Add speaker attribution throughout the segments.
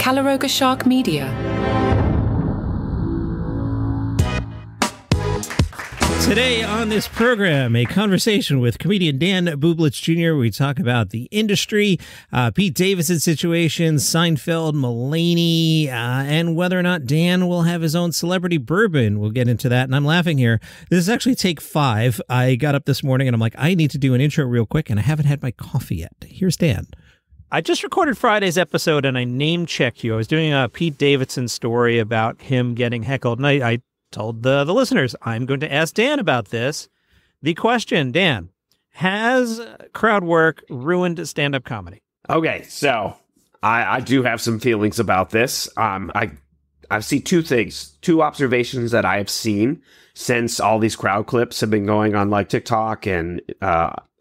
Speaker 1: Caloroga Shark Media.
Speaker 2: Today on this program, a conversation with comedian Dan Bublitz Jr. We talk about the industry, Pete Davidson situation, Seinfeld, Mulaney, and whether or not Dan will have his own celebrity bourbon. We'll get into that, and I'm laughing here. This is actually take 5. I got up this morning, and I'm like, I need to do an intro real quick, and I haven't had my coffee yet. Here's Dan. I just recorded Friday's episode, and I name-checked you. I was doing a Pete Davidson story about him getting heckled, and I told the listeners, I'm going to ask Dan about this. The question, Dan, has crowd work ruined stand-up comedy?
Speaker 3: Okay, so I do have some feelings about this. I see two observations that I have seen since all these crowd clips have been going on like TikTok and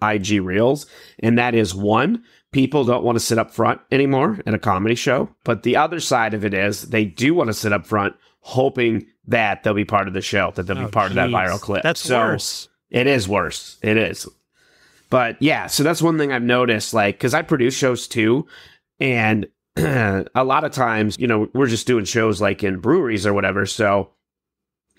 Speaker 3: IG Reels. And that is, one, people don't want to sit up front anymore at a comedy show. But the other side of it is they do want to sit up front hoping that they'll be part of the show, that they'll be part of that viral clip.
Speaker 2: That's worse.
Speaker 3: It is worse. It is. But yeah, so that's one thing I've noticed, like, because I produce shows too. And a lot of times, you know, we're just doing shows like in breweries or whatever. So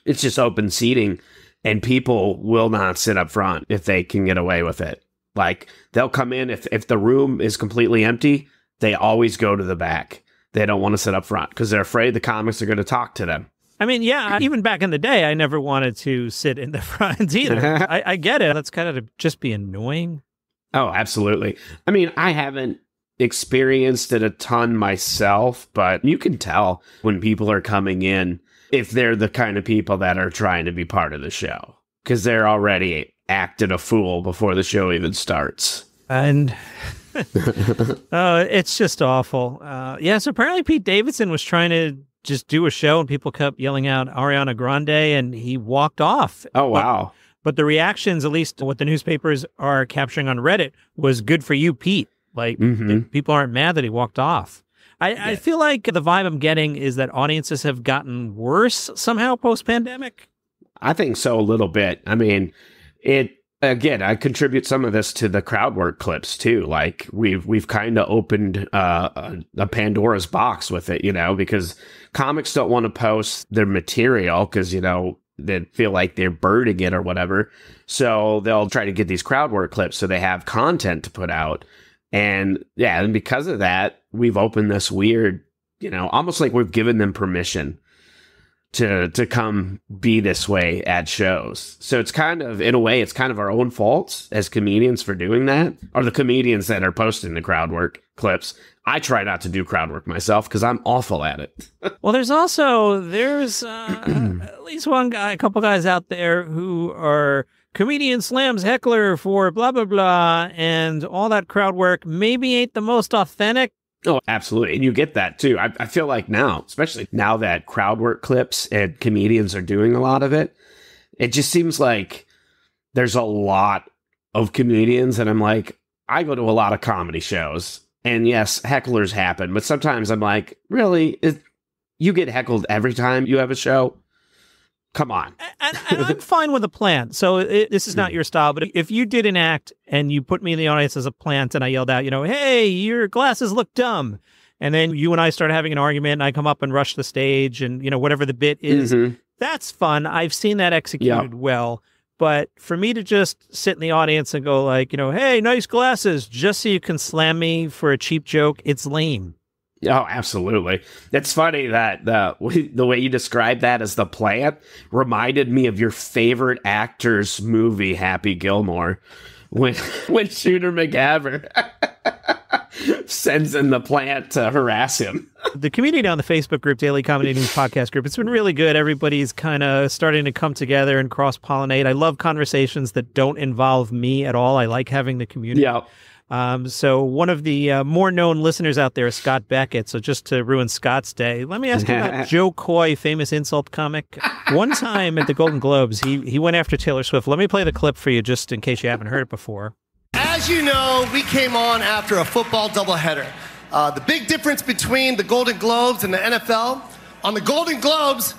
Speaker 3: it's just open seating and people will not sit up front if they can get away with it. Like, they'll come in, if the room is completely empty, they always go to the back. They don't want to sit up front because they're afraid the comics are going to talk to them.
Speaker 2: I mean, yeah, even back in the day, I never wanted to sit in the front either. I get it. That's kind of to just be annoying.
Speaker 3: Oh, absolutely. I mean, I haven't experienced it a ton myself, but you can tell when people are coming in if they're the kind of people that are trying to be part of the show because they're already acting a fool before the show even starts.
Speaker 2: And oh, it's just awful. Yeah, so apparently Pete Davidson was trying to just do a show and people kept yelling out Ariana Grande and he walked off.
Speaker 3: Oh, wow.
Speaker 2: But the reactions, at least what the newspapers are capturing on Reddit, was good for you, Pete. Like, people aren't mad that he walked off. I feel like the vibe I'm getting is that audiences have gotten worse somehow post-pandemic.
Speaker 3: I think so, a little bit. I mean, again, I contribute some of this to the crowd work clips too. Like we've kind of opened a Pandora's box with it, you know, because comics don't want to post their material because, you know, they feel like they're burning it or whatever. So they'll try to get these crowd work clips so they have content to put out. And yeah, and because of that, we've opened this weird, you know, almost like we've given them permission to come be this way at shows. So it's kind of, in a way, it's kind of our own fault as comedians for doing that, or the comedians that are posting the crowd work clips. I try not to do crowd work myself because I'm awful at it.
Speaker 2: Well, there's at least one guy, a couple guys out there who are comedian slams heckler for blah, blah, blah, and all that crowd work maybe ain't the most authentic.
Speaker 3: Oh, absolutely. And you get that too. I feel like now, especially now that crowd work clips and comedians are doing a lot of it, it just seems like there's a lot of comedians. And I'm like, I go to a lot of comedy shows. And yes, hecklers happen. But sometimes I'm like, really? You get heckled every time you have a show? Come on.
Speaker 2: And I'm fine with a plant. So this is not your style, but if you did an act and you put me in the audience as a plant and I yelled out, you know, hey, your glasses look dumb. And then you and I start having an argument and I come up and rush the stage and, you know, whatever the bit is, that's fun. I've seen that executed well. But for me to just sit in the audience and go like, you know, hey, nice glasses, just so you can slam me for a cheap joke, it's lame.
Speaker 3: Oh, absolutely. It's funny that the way you described that as the plant reminded me of your favorite actor's movie, Happy Gilmore, when Shooter McGavin sends in the plant to harass him.
Speaker 2: The community on the Facebook group, Daily Comedy News Podcast Group, it's been really good. Everybody's kind of starting to come together and cross-pollinate. I love conversations that don't involve me at all. I like having the community.
Speaker 3: Yeah.
Speaker 2: So one of the more known listeners out there is Scott Beckett. So just to ruin Scott's day, let me ask you about Joe Coy, famous insult comic. One time at the Golden Globes, he went after Taylor Swift. Let me play the clip for you just in case you haven't heard it before.
Speaker 4: As you know, we came on after a football doubleheader. The big difference between the Golden Globes and the NFL, on the Golden Globes,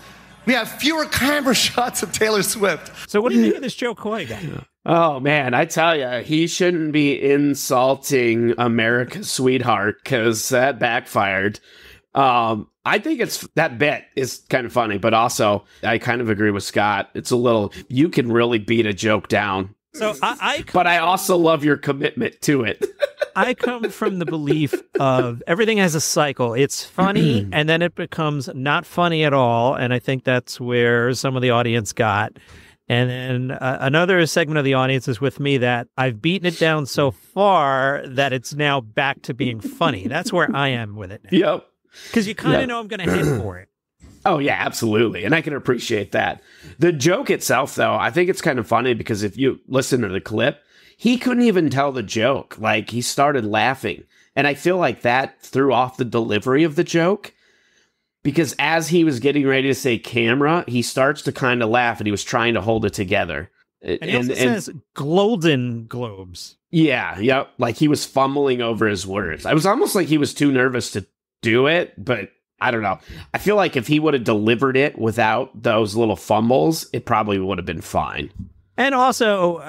Speaker 4: we have fewer camera shots of Taylor Swift.
Speaker 2: So what do you think of this Joe Coy guy?
Speaker 3: Oh, man, I tell you, he shouldn't be insulting America's sweetheart because that backfired. I think it's that bit is kind of funny, but also I kind of agree with Scott. It's a little, you can really beat a joke down.
Speaker 2: So
Speaker 3: but I also love your commitment to it.
Speaker 2: I come from the belief of everything has a cycle. It's funny, and then it becomes not funny at all. And I think that's where some of the audience got. And then another segment of the audience is with me that I've beaten it down so far that it's now back to being funny. That's where I am with it now.
Speaker 3: Yep.
Speaker 2: Because you kind of know I'm going to hit for it.
Speaker 3: Oh, yeah, absolutely. And I can appreciate that. The joke itself, though, I think it's kind of funny because if you listen to the clip, he couldn't even tell the joke. Like, he started laughing. And I feel like that threw off the delivery of the joke because as he was getting ready to say camera, he starts to kind of laugh and he was trying to hold it together.
Speaker 2: And he also says Golden Globes.
Speaker 3: Yeah, yep. Like he was fumbling over his words. I was almost like he was too nervous to do it, but I don't know. I feel like if he would have delivered it without those little fumbles, it probably would have been fine.
Speaker 2: And also,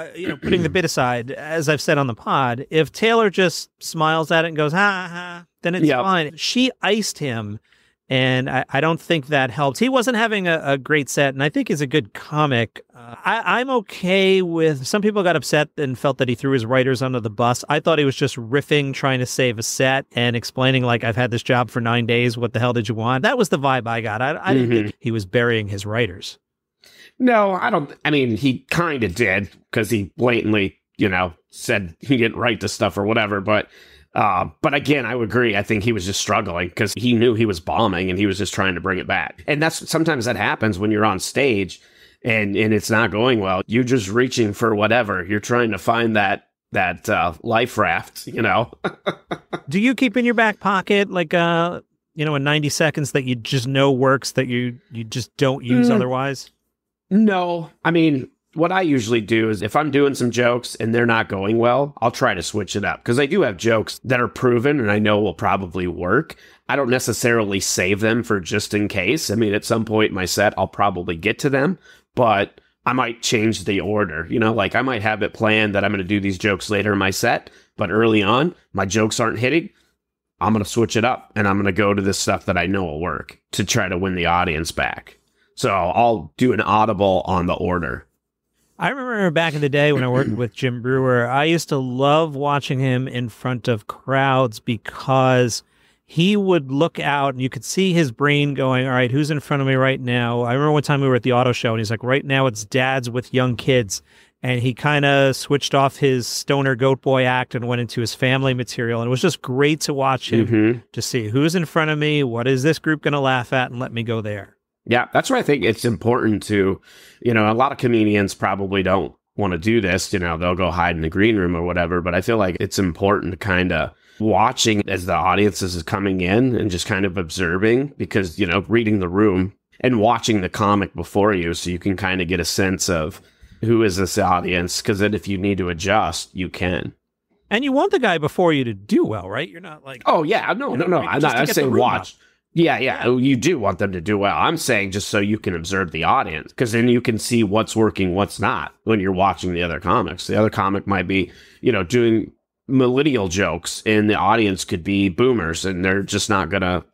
Speaker 2: putting the bit aside, as I've said on the pod, if Taylor just smiles at it and goes, ha, ha, then it's fine. She iced him, and I don't think that helped. He wasn't having a great set, and I think he's a good comic. I'm okay with, some people got upset and felt that he threw his writers under the bus. I thought he was just riffing, trying to save a set and explaining like, I've had this job for 9 days. What the hell did you want? That was the vibe I got. I didn't think he was burying his writers.
Speaker 3: No, I don't. I mean, he kind of did because he blatantly, said he didn't write the stuff or whatever. But again, I would agree. I think he was just struggling because he knew he was bombing and he was just trying to bring it back. And that's sometimes that happens when you're on stage and it's not going well. You're just reaching for whatever. You're trying to find that life raft,
Speaker 2: Do you keep in your back pocket like in 90 seconds that you just know works that you just don't use otherwise?
Speaker 3: No. I mean, what I usually do is if I'm doing some jokes and they're not going well, I'll try to switch it up because I do have jokes that are proven and I know will probably work. I don't necessarily save them for just in case. I mean, at some point in my set, I'll probably get to them, but I might change the order. Like I might have it planned that I'm going to do these jokes later in my set, but early on, my jokes aren't hitting. I'm going to switch it up and I'm going to go to this stuff that I know will work to try to win the audience back. So I'll do an audible on the order.
Speaker 2: I remember back in the day when I worked with Jim Brewer, I used to love watching him in front of crowds because he would look out and you could see his brain going, all right, who's in front of me right now? I remember one time we were at the auto show and he's like, right now it's dads with young kids. And he kind of switched off his stoner goat boy act and went into his family material. And it was just great to watch him to see who's in front of me. What is this group going to laugh at? And let me go there.
Speaker 3: Yeah, that's why I think it's important to, a lot of comedians probably don't want to do this. They'll go hide in the green room or whatever. But I feel like it's important to kind of watching as the audience is coming in and just kind of observing because, reading the room and watching the comic before you so you can kind of get a sense of who is this audience? Because then if you need to adjust, you can.
Speaker 2: And you want the guy before you to do well, right? You're not like...
Speaker 3: Oh, yeah. No. I'm saying watch. Up. Yeah. You do want them to do well. I'm saying just so you can observe the audience, because then you can see what's working, what's not when you're watching the other comics. The other comic might be, doing millennial jokes, and the audience could be boomers, and they're just not going to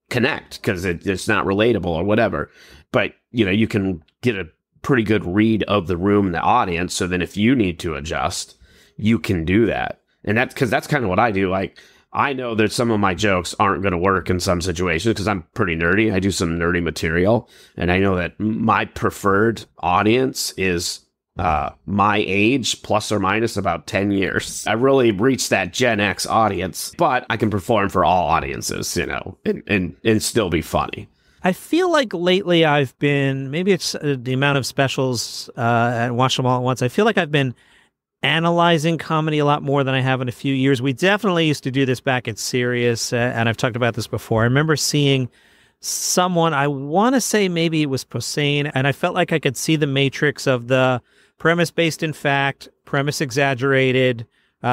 Speaker 3: connect because it's not relatable or whatever. But, you can get a pretty good read of the room and the audience. So then if you need to adjust, you can do that. And that's because that's kind of what I do. Like, I know that some of my jokes aren't going to work in some situations because I'm pretty nerdy. I do some nerdy material. And I know that my preferred audience is my age plus or minus about 10 years. I really reached that Gen X audience, but I can perform for all audiences, and still be funny.
Speaker 2: I feel like lately I've been, maybe it's the amount of specials and watched them all at once. I feel like I've been analyzing comedy a lot more than I have in a few years. We definitely used to do this back at Sirius, and I've talked about this before. I remember seeing someone, I want to say maybe it was Posehn, and I felt like I could see the matrix of the premise based in fact, premise exaggerated,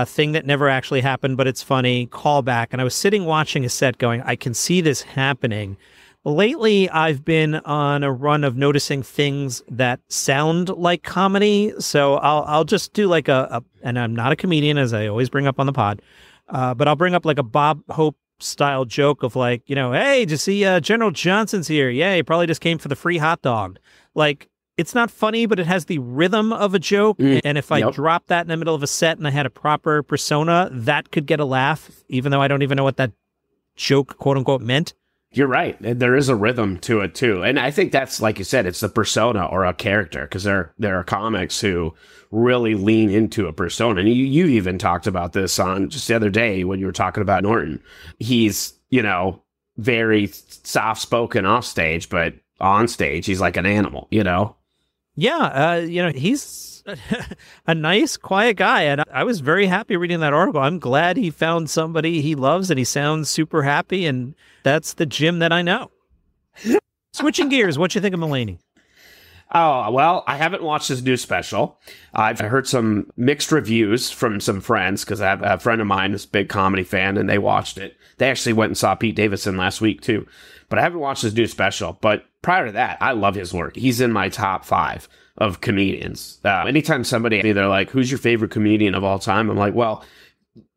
Speaker 2: thing that never actually happened, but it's funny, callback. And I was sitting watching a set going, I can see this happening. Lately, I've been on a run of noticing things that sound like comedy. So I'll just do like and I'm not a comedian, as I always bring up on the pod, but I'll bring up like a Bob Hope style joke of like, hey, did you see General Johnson's here? Yeah, he probably just came for the free hot dog. Like, it's not funny, but it has the rhythm of a joke. And if I dropped that in the middle of a set and I had a proper persona, that could get a laugh, even though I don't even know what that joke, quote unquote, meant.
Speaker 3: You're right. There is a rhythm to it, too. And I think that's, like you said, it's the persona or a character, because there are comics who really lean into a persona. And you even talked about this on just the other day when you were talking about Norton. He's, very soft-spoken off stage, but on stage, he's like an animal,
Speaker 2: Yeah, he's a nice, quiet guy, and I was very happy reading that article. I'm glad he found somebody he loves, and he sounds super happy, and that's the Jim that I know. Switching gears, what you think of Mulaney?
Speaker 3: Oh, well, I haven't watched his new special. I've heard some mixed reviews from some friends, because I have a friend of mine who's a big comedy fan, and they watched it. They actually went and saw Pete Davidson last week, too. But I haven't watched his new special. But prior to that, I love his work. He's in my top 5 of comedians. Anytime somebody, they're like, who's your favorite comedian of all time? I'm like, well,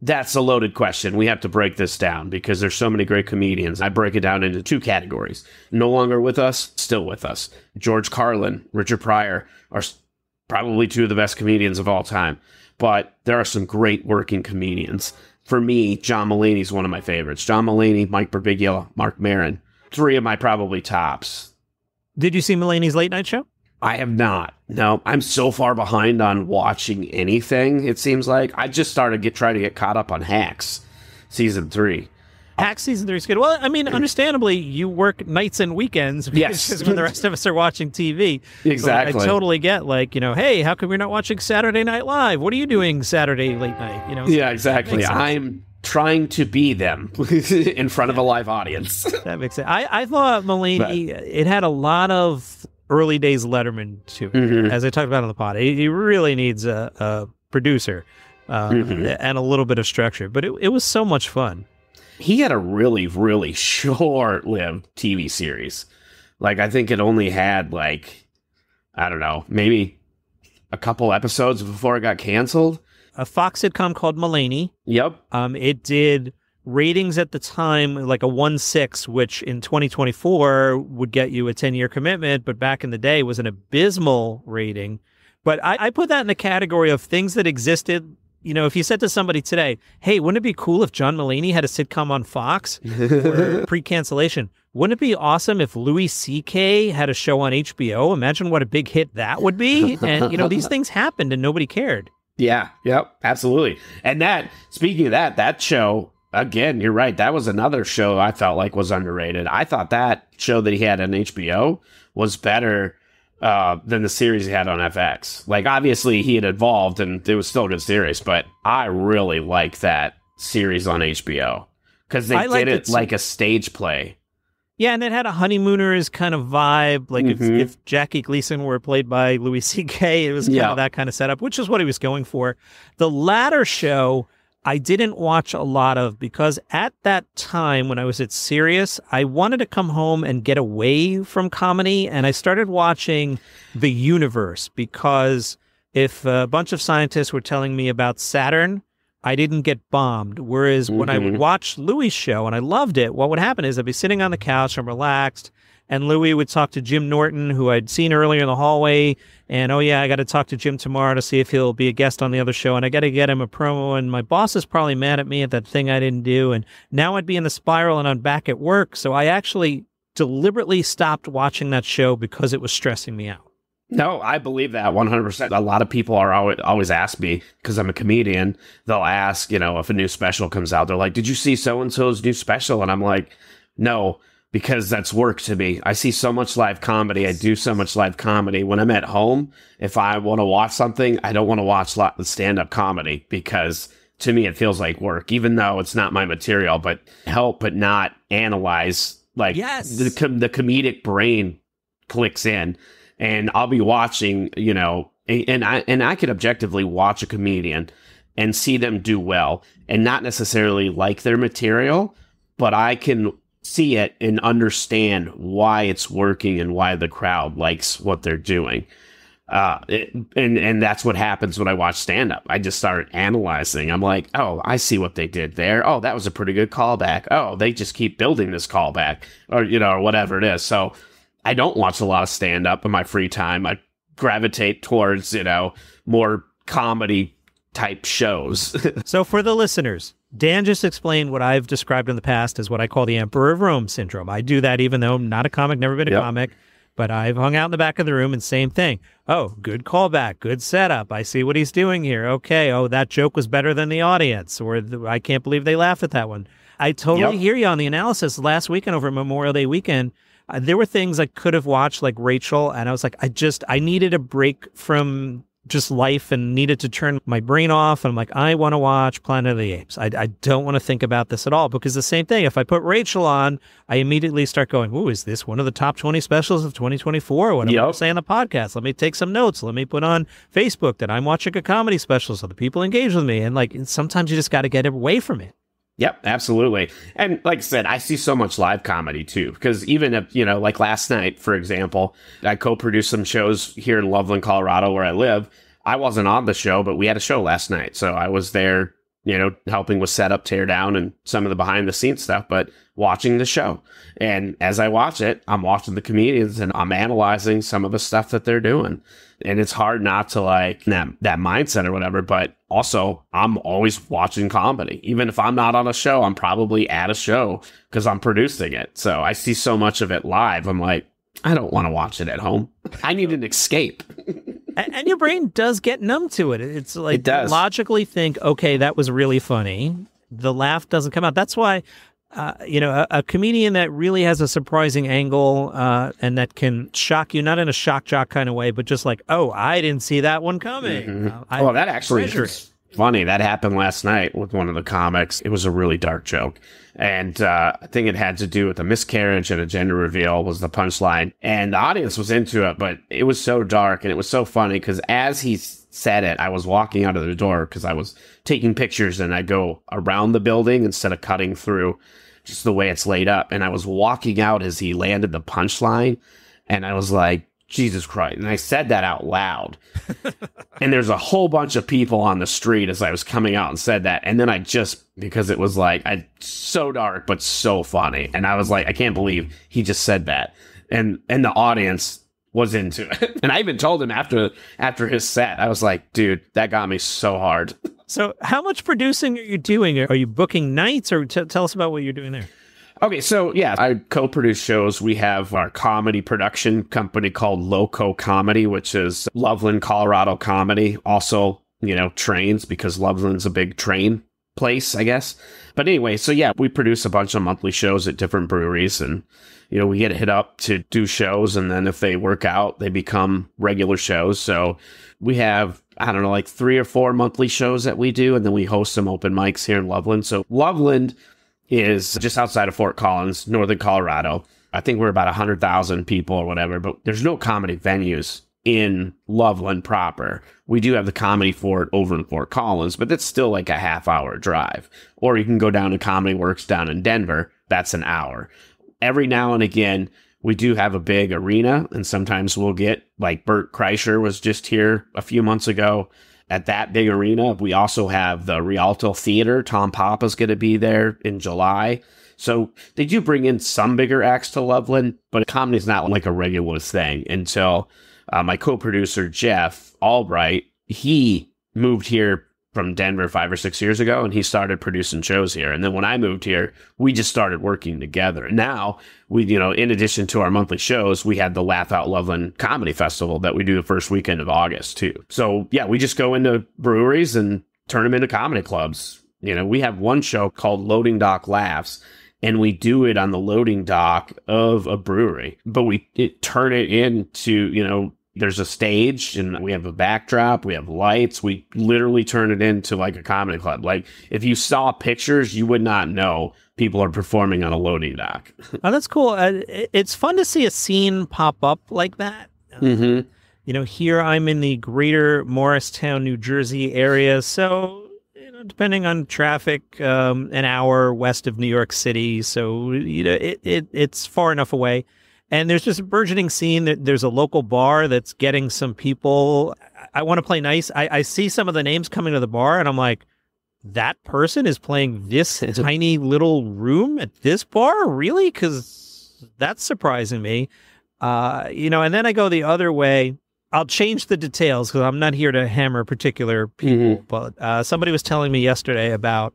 Speaker 3: that's a loaded question. We have to break this down because there's so many great comedians. I break it down into 2 categories. No longer with us, still with us. George Carlin, Richard Pryor are probably 2 of the best comedians of all time. But there are some great working comedians. For me, John Mulaney is one of my favorites. John Mulaney, Mike Birbiglia, Mark Maron. 3 of my probably tops.
Speaker 2: Did you see Mulaney's late night show?
Speaker 3: I have not. No, I'm so far behind on watching anything, it seems like. I just started trying to get caught up on Hacks season 3.
Speaker 2: Hacks season 3 is good. Well, I mean, understandably, you work nights and weekends. Yes. When the rest of us are watching TV.
Speaker 3: Exactly.
Speaker 2: So I totally get, like, hey, how come you're not watching Saturday Night Live? What are you doing Saturday late night?
Speaker 3: Yeah, exactly. I'm trying to be them in front of a live audience.
Speaker 2: That makes sense. I thought Mulaney, it had a lot of early days Letterman to it, as I talked about on the pod. He really needs a producer and a little bit of structure, but it was so much fun.
Speaker 3: He had a really, really short-lived TV series. Like, I think it only had, like, I don't know, maybe a couple episodes before it got canceled.
Speaker 2: A Fox sitcom called Mulaney.
Speaker 3: Yep.
Speaker 2: It did ratings at the time like a 1.6, which in 2024 would get you a 10-year commitment, but back in the day was an abysmal rating. But I put that in the category of things that existed. If you said to somebody today, hey, wouldn't it be cool if John Mulaney had a sitcom on Fox pre-cancellation? Wouldn't it be awesome if Louis C.K. had a show on HBO? Imagine what a big hit that would be. And, these things happened and nobody cared.
Speaker 3: Yeah, yep, absolutely. And speaking of that show, again, you're right. That was another show I felt like was underrated. I thought that show that he had on HBO was better than the series he had on FX. Like, obviously, he had evolved, and it was still a good series, but I really like that series on HBO because they did it like a stage play.
Speaker 2: Yeah, and it had a honeymooners kind of vibe. Like, if Jackie Gleason were played by Louis C.K., it was kind of that kind of setup, which is what he was going for. The latter show I didn't watch a lot of because at that time when I was at Sirius, I wanted to come home and get away from comedy, and I started watching The Universe because if a bunch of scientists were telling me about Saturn, I didn't get bombed. Whereas when I would watch Louis' show, and I loved it, what would happen is I'd be sitting on the couch, I'm relaxed, and Louis would talk to Jim Norton, who I'd seen earlier in the hallway, and, oh, yeah, I got to talk to Jim tomorrow to see if he'll be a guest on the other show, and I got to get him a promo, and my boss is probably mad at me at that thing I didn't do, and now I'd be in the spiral, and I'm back at work, so I actually deliberately stopped watching that show because it was stressing me out.
Speaker 3: No, I believe that 100%. A lot of people are always ask me, because I'm a comedian, they'll ask, if a new special comes out, they're like, did you see so-and-so's new special? And I'm like, no, because that's work to me. I see so much live comedy. I do so much live comedy. When I'm at home, if I want to watch something, I don't want to watch stand-up comedy because to me it feels like work, even though it's not my material, but help but not analyze. Like, the comedic brain clicks in. And I'll be watching, and I could objectively watch a comedian and see them do well and not necessarily like their material, but I can see it and understand why it's working and why the crowd likes what they're doing. And that's what happens when I watch stand up. I just start analyzing. I'm like, oh, I see what they did there. Oh, that was a pretty good callback. Oh, they just keep building this callback, or or whatever it is. So I don't watch a lot of stand up in my free time. I gravitate towards more comedy type shows.
Speaker 2: So for the listeners, Dan just explained what I've described in the past as what I call the Emperor of Rome syndrome. I do that even though I'm not a comic, never been a comic. But I've hung out in the back of the room and same thing. Oh, good callback, good setup. I see what he's doing here. Okay, oh, that joke was better than the audience, or I can't believe they laughed at that one. I totally hear you on the analysis. Last weekend over Memorial Day weekend, there were things I could have watched like Rachel, and I was like, I needed a break from just life and needed to turn my brain off. And I'm like, I want to watch Planet of the Apes. I don't want to think about this at all, because the same thing, if I put Rachel on, I immediately start going, ooh, is this one of the top 20 specials of 2024? What am I saying on the podcast? Let me take some notes. Let me put on Facebook that I'm watching a comedy special so the people engage with me. And sometimes you just got to get away from it.
Speaker 3: Yep, absolutely. And like I said, I see so much live comedy too, because even if, like last night, for example, I co-produced some shows here in Loveland, Colorado, where I live. I wasn't on the show, but we had a show last night. So I was there, helping with setup, tear down, and some of the behind the scenes stuff, but watching the show. And as I watch it, I'm watching the comedians and I'm analyzing some of the stuff that they're doing. And it's hard not to like that mindset or whatever, but also I'm always watching comedy. Even if I'm not on a show, I'm probably at a show because I'm producing it. So I see so much of it live. I'm like, I don't want to watch it at home. I need an escape.
Speaker 2: And your brain does get numb to it. It's like,
Speaker 3: it does.
Speaker 2: Logically think, okay, that was really funny. The laugh doesn't come out. That's why, a comedian that really has a surprising angle and that can shock you, not in a shock jock kind of way, but just like, oh, I didn't see that one coming.
Speaker 3: Mm-hmm. That actually is funny. That happened last night with one of the comics. It was a really dark joke. And I think it had to do with a miscarriage and a gender reveal was the punchline. And the audience was into it, but it was so dark and it was so funny because as he said it, I was walking out of the door because I was taking pictures and I go around the building instead of cutting through just the way it's laid up. And I was walking out as he landed the punchline and I was like, Jesus Christ. And I said that out loud. And there's a whole bunch of people on the street as I was coming out and said that. And then because it was like, so dark, but so funny. And I was like, I can't believe he just said that. And the audience was into it. And I even told him after his set, I was like, dude, that got me so hard.
Speaker 2: So how much producing are you doing? Are you booking nights or tell us about what you're doing there?
Speaker 3: Okay, so yeah, I co-produce shows. We have our comedy production company called Loco Comedy, which is Loveland, Colorado comedy. Also, trains, because Loveland's a big train place, I guess. But anyway, so yeah, we produce a bunch of monthly shows at different breweries and, we get hit up to do shows. And then if they work out, they become regular shows. So we have, I don't know, like 3 or 4 monthly shows that we do. And then we host some open mics here in Loveland. So Loveland is just outside of Fort Collins, northern Colorado. I think we're about 100,000 people or whatever, but there's no comedy venues in Loveland proper. We do have the Comedy Fort over in Fort Collins, but that's still like a half-hour drive. Or you can go down to Comedy Works down in Denver. That's an hour. Every now and again, we do have a big arena, and sometimes we'll get, like Bert Kreischer was just here a few months ago. At that big arena, we also have the Rialto Theater. Tom Papa's going to be there in July. So they do bring in some bigger acts to Loveland, but comedy's not like a regular thing until my co-producer, Jeff Albright, he moved here from Denver 5 or 6 years ago, and he started producing shows here. And then when I moved here, we just started working together. And now we, in addition to our monthly shows, we had the Laugh Out Loveland Comedy Festival that we do the first weekend of August too. So yeah, we just go into breweries and turn them into comedy clubs. We have one show called Loading Dock Laughs, and we do it on the loading dock of a brewery, but we turn it into, there's a stage and we have a backdrop, we have lights. We literally turn it into like a comedy club. Like if you saw pictures, you would not know people are performing on a loading dock.
Speaker 2: Oh, that's cool. It's fun to see a scene pop up like that.
Speaker 3: Mm-hmm.
Speaker 2: Here I'm in the greater Morristown, New Jersey area. So, depending on traffic, an hour west of New York City. So, it's far enough away. And there's just a burgeoning scene. There's a local bar that's getting some people. I want to play nice. I see some of the names coming to the bar, and I'm like, that person is playing this tiny little room at this bar? Really? Because that's surprising me. And then I go the other way. I'll change the details because I'm not here to hammer particular people. But somebody was telling me yesterday about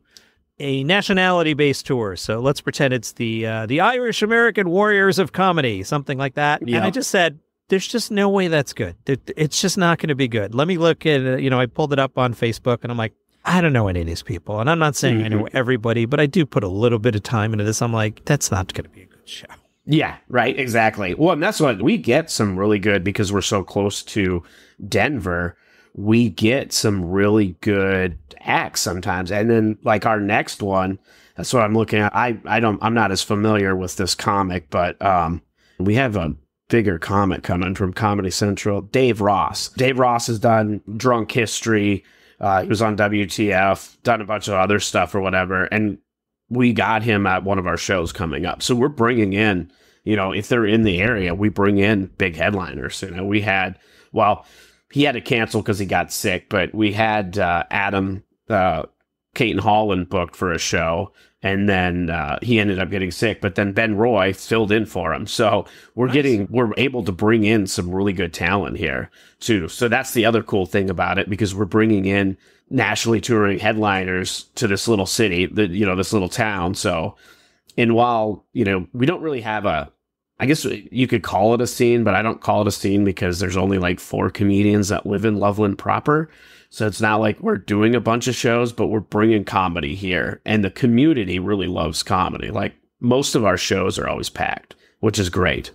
Speaker 2: a nationality-based tour. So let's pretend it's the Irish American Warriors of Comedy, something like that. Yep. And I just said, there's just no way that's good. It's just not going to be good. Let me look at, I pulled it up on Facebook, and I'm like, I don't know any of these people. And I'm not saying I know everybody, but I do put a little bit of time into this. I'm like, that's not going to be a good show.
Speaker 3: Yeah, right. Exactly. Well, and that's what we get some really good, because we're so close to Denver. We get some really good acts sometimes. And then like our next one, that's what I'm looking at. I'm not as familiar with this comic, but we have a bigger comic coming from Comedy Central, Dave Ross. Dave Ross has done Drunk History. He was on WTF, done a bunch of other stuff or whatever. And we got him at one of our shows coming up. So we're bringing in, if they're in the area, we bring in big headliners. We had, he had to cancel because he got sick, but we had Adam Caton Holland booked for a show. And then he ended up getting sick, but then Ben Roy filled in for him. So we're able to bring in some really good talent here too. So that's the other cool thing about it, because we're bringing in nationally touring headliners to this little city, this little town. So, and while, we don't really have I guess you could call it a scene, but I don't call it a scene because there's only like 4 comedians that live in Loveland proper. So it's not like we're doing a bunch of shows, but we're bringing comedy here. And the community really loves comedy. Like most of our shows are always packed, which is great.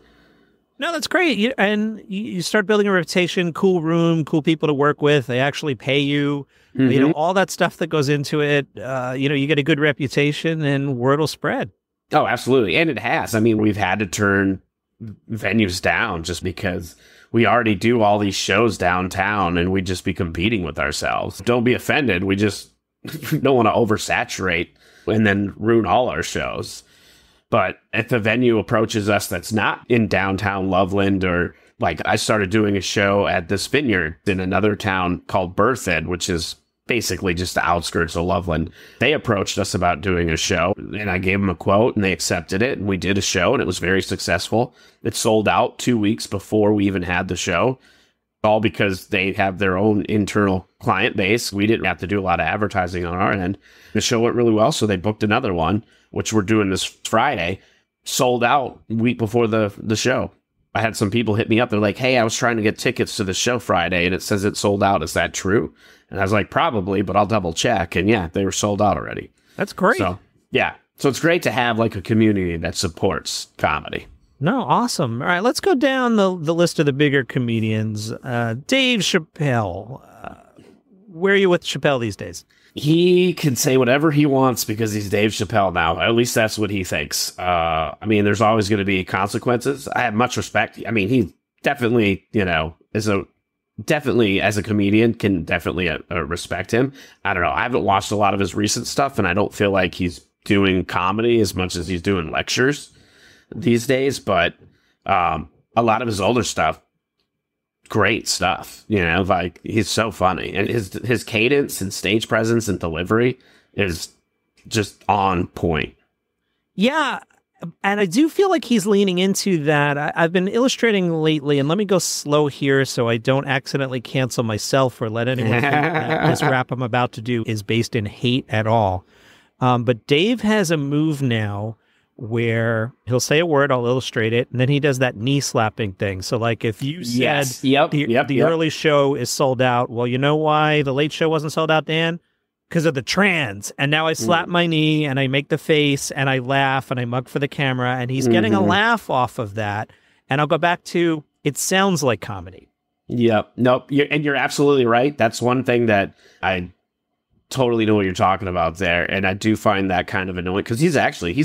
Speaker 2: No, that's great. And you start building a reputation, cool room, cool people to work with. They actually pay you, all that stuff that goes into it. You get a good reputation and word will spread.
Speaker 3: Oh, absolutely. And it has. I mean, we've had to turn venues down just because we already do all these shows downtown and we'd just be competing with ourselves. Don't be offended. We just don't want to oversaturate and then ruin all our shows. But if the venue approaches us that's not in downtown Loveland, or like I started doing a show at this vineyard in another town called Berthoud, which is basically just the outskirts of Loveland. They approached us about doing a show, and I gave them a quote and they accepted it, and we did a show and it was very successful. It sold out 2 weeks before we even had the show, all because they have their own internal client base. We didn't have to do a lot of advertising on our end. The show went really well, so they booked another one, which we're doing this Friday. Sold out a week before the show. I had some people hit me up. They're like, hey, I was trying to get tickets to the show Friday and it says it sold out. Is that true? And I was like, probably, but I'll double check. And yeah, they were sold out already.
Speaker 2: That's great.
Speaker 3: So yeah. So it's great to have like a community that supports comedy.
Speaker 2: No, awesome. All right, let's go down the list of the bigger comedians. Dave Chappelle. Where are you with Chappelle these days?
Speaker 3: He can say whatever he wants because he's Dave Chappelle now. At least that's what he thinks. I mean, there's always going to be consequences. I have much respect. I mean, he definitely, definitely as a comedian can definitely respect him. I don't know. I haven't watched a lot of his recent stuff, and I don't feel like he's doing comedy as much as he's doing lectures these days. But a lot of his older stuff, great stuff, like he's so funny, and his cadence and stage presence and delivery is just on point.
Speaker 2: Yeah, and I do feel like he's leaning into that. I've been illustrating lately, and let me go slow here so I don't accidentally cancel myself or let anyone think that this rap I'm about to do is based in hate at all. But Dave has a move now where he'll say a word, I'll illustrate it, and then he does that knee slapping thing. So like if you said the early show is sold out, well, you know why the late show wasn't sold out, Dan? Because of the trans. And now I slap my knee and I make the face and I laugh and I mug for the camera, and he's getting a laugh off of that. And I'll go back to, it sounds like comedy.
Speaker 3: Yep. Nope. You're absolutely right. That's one thing that I totally know what you're talking about there. And I do find that kind of annoying because he's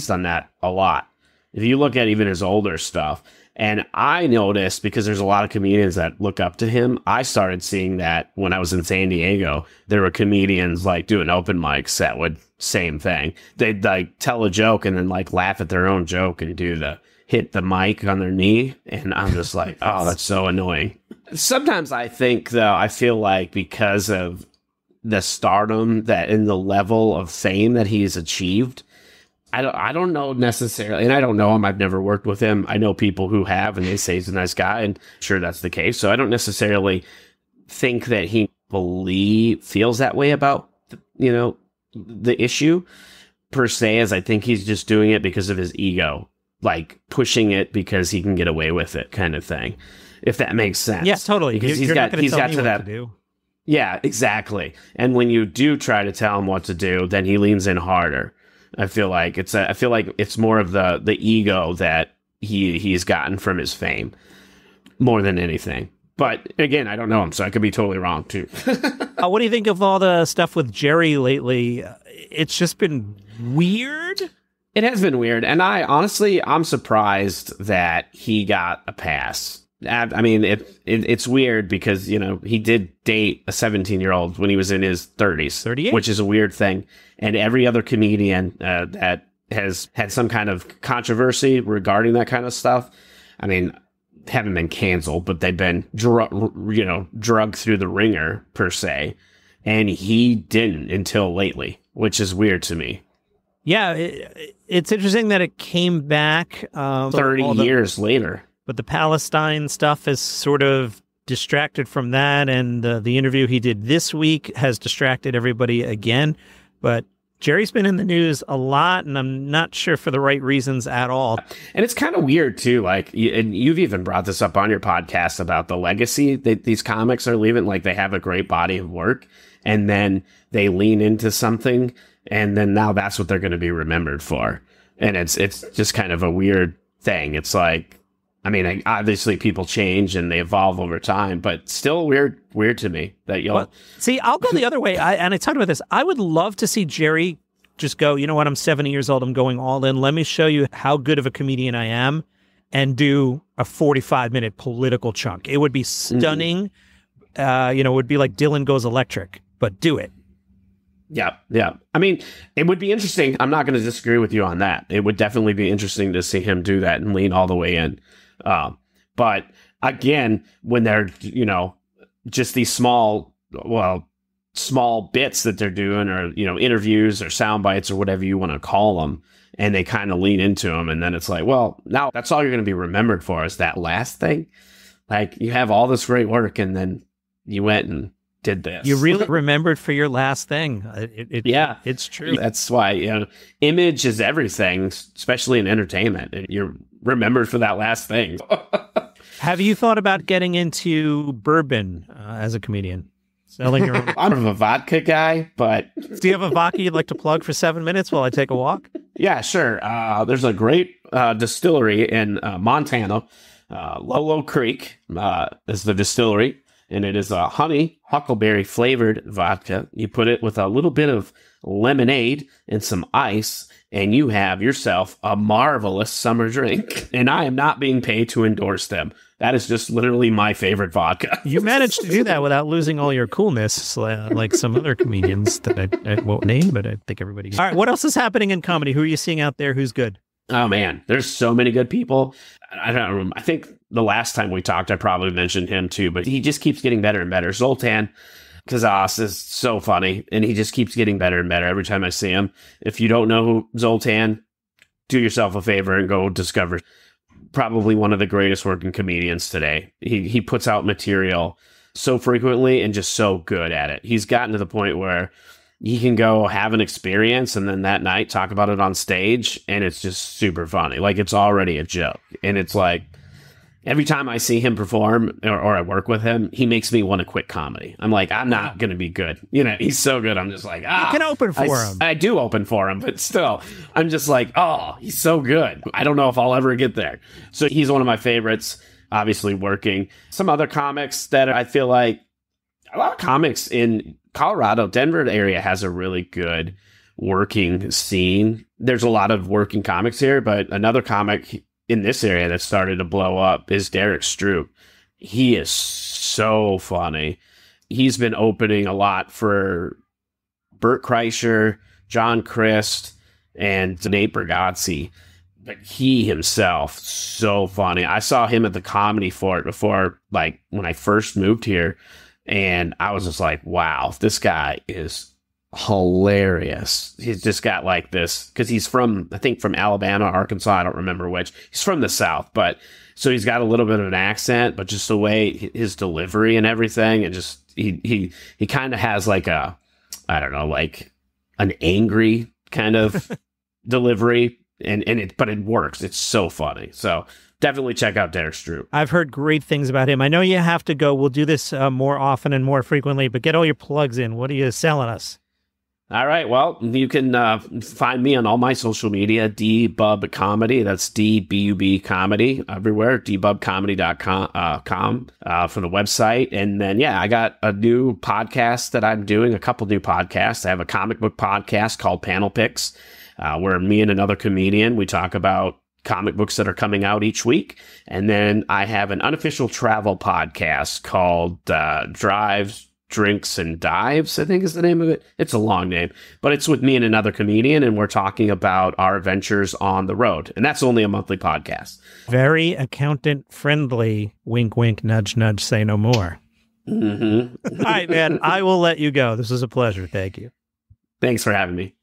Speaker 3: done that a lot. If you look at even his older stuff, and I noticed because there's a lot of comedians that look up to him. I started seeing that when I was in San Diego. There were comedians like doing open mics that would same thing. They'd like tell a joke and then like laugh at their own joke and do the hit the mic on their knee. And I'm just like, oh, that's so annoying. Sometimes I think, though, I feel like because of the stardom that in the level of fame that he's achieved, I don't know necessarily, and I don't know him. I've never worked with him. I know people who have, and they say he's a nice guy, and sure that's the case. So I don't necessarily think that he feels that way about, the issue per se, as I think he's just doing it because of his ego, like pushing it because he can get away with it kind of thing, if that makes sense.
Speaker 2: Yes, totally.
Speaker 3: Because
Speaker 2: he's got to
Speaker 3: that.
Speaker 2: To do.
Speaker 3: Yeah, exactly. And when you do try to tell him what to do, then he leans in harder. I feel like it's more of the ego that he's gotten from his fame more than anything. But again, I don't know him, so I could be totally wrong too.
Speaker 2: What do you think of all the stuff with Jerry lately? It's just been weird.
Speaker 3: It has been weird, and I'm surprised that he got a pass. I mean, it's weird because, he did date a 17-year-old when he was in his 30s,
Speaker 2: 38,
Speaker 3: which is a weird thing. And every other comedian that has had some kind of controversy regarding that kind of stuff, I mean, haven't been canceled, but they've been drugged through the ringer per se. And he didn't until lately, which is weird to me.
Speaker 2: Yeah, it's interesting that it came back
Speaker 3: 30 years later.
Speaker 2: But the Palestine stuff is sort of distracted from that, and the interview he did this week has distracted everybody again. But Jerry's been in the news a lot, and I'm not sure for the right reasons at all.
Speaker 3: And it's kind of weird, too. Like, and you've even brought this up on your podcast about the legacy that these comics are leaving. Like, they have a great body of work, and then they lean into something, and then now that's what they're going to be remembered for. And it's just kind of a weird thing. It's like, I mean, obviously people change and they evolve over time, but still weird to me that you'll...
Speaker 2: Well, see, I'll go the other way. And I talked about this. I would love to see Jerry just go, you know what, I'm 70 years old. I'm going all in. Let me show you how good of a comedian I am, and do a 45-minute political chunk. It would be stunning. It would be like Dylan Goes Electric, but do it.
Speaker 3: Yeah. I mean, it would be interesting. I'm not going to disagree with you on that. It would definitely be interesting to see him do that and lean all the way in. But again, when they're, just these small bits that they're doing, or, interviews or sound bites or whatever you want to call them, and they kind of lean into them. And then it's like, well, now that's all you're going to be remembered for is that last thing. Like, you have all this great work and then you went and did this.
Speaker 2: You really remembered for your last thing.
Speaker 3: Yeah,
Speaker 2: it's true.
Speaker 3: That's why, image is everything, especially in entertainment. You're remembered for that last thing.
Speaker 2: Have you thought about getting into bourbon as a comedian? Selling your own?
Speaker 3: I'm a vodka guy, but...
Speaker 2: Do you have a vodka you'd like to plug for 7 minutes while I take a walk?
Speaker 3: Yeah, sure. There's a great distillery in Montana. Lolo Creek is the distillery. And it is a honey huckleberry flavored vodka. You put it with a little bit of lemonade and some ice, and you have yourself a marvelous summer drink. And I am not being paid to endorse them. That is just literally my favorite vodka.
Speaker 2: You managed to do that without losing all your coolness, like some other comedians that I won't name, but I think everybody... All right, what else is happening in comedy? Who are you seeing out there who's good?
Speaker 3: Oh, man, there's so many good people. I think the last time we talked, I probably mentioned him too, but he just keeps getting better and better. Zoltan Kazas is so funny, and he just keeps getting better and better every time I see him. If you don't know who Zoltan, do yourself a favor and go discover. Probably one of the greatest working comedians today. He puts out material so frequently and just so good at it. He's gotten to the point where he can go have an experience and then that night talk about it on stage, and it's just super funny. Like, it's already a joke. And it's like, every time I see him perform or I work with him, he makes me want to quit comedy. I'm like, I'm not going to be good. He's so good. I'm just like,
Speaker 2: You can open for him.
Speaker 3: I do open for him, but still, I'm just like, oh, he's so good. I don't know if I'll ever get there. So he's one of my favorites, obviously working. Some other comics that I feel like, a lot of comics in Colorado, Denver area has a really good working scene. There's a lot of working comics here, but another comic in this area that started to blow up is Derek Stroop. He is so funny. He's been opening a lot for Bert Kreischer, John Christ, and Nate Bargatze. but he himself, so funny. I saw him at the Comedy Fort before, like when I first moved here, and I was just like, wow, this guy is hilarious. He's just got like this, because he's from, I think from Alabama, Arkansas, I don't remember which. He's from the South, but so he's got a little bit of an accent, but just the way his delivery and everything, and just he kind of has like a, I don't know, like an angry kind of delivery, but it works. It's so funny. So definitely check out Derek Stroop.
Speaker 2: I've heard great things about him. I know you have to go. We'll do this more often and more frequently, but get all your plugs in. What are you selling us?
Speaker 3: All right. Well, you can find me on all my social media, dbub comedy. That's DBUB comedy everywhere. dbubcomedy.com for the website. And then, yeah, I got a new podcast that I'm doing, a couple new podcasts. I have a comic book podcast called Panel Picks, where me and another comedian, we talk about comic books that are coming out each week. And then I have an unofficial travel podcast called Drives, Drinks, and Dives, I think is the name of it. It's a long name, but it's with me and another comedian, and we're talking about our adventures on the road. And that's only a monthly podcast.
Speaker 2: Very accountant friendly. Wink, wink, nudge, nudge, say no more.
Speaker 3: Mm-hmm.
Speaker 2: All right, man. I will let you go. This was a pleasure. Thank you.
Speaker 3: Thanks for having me.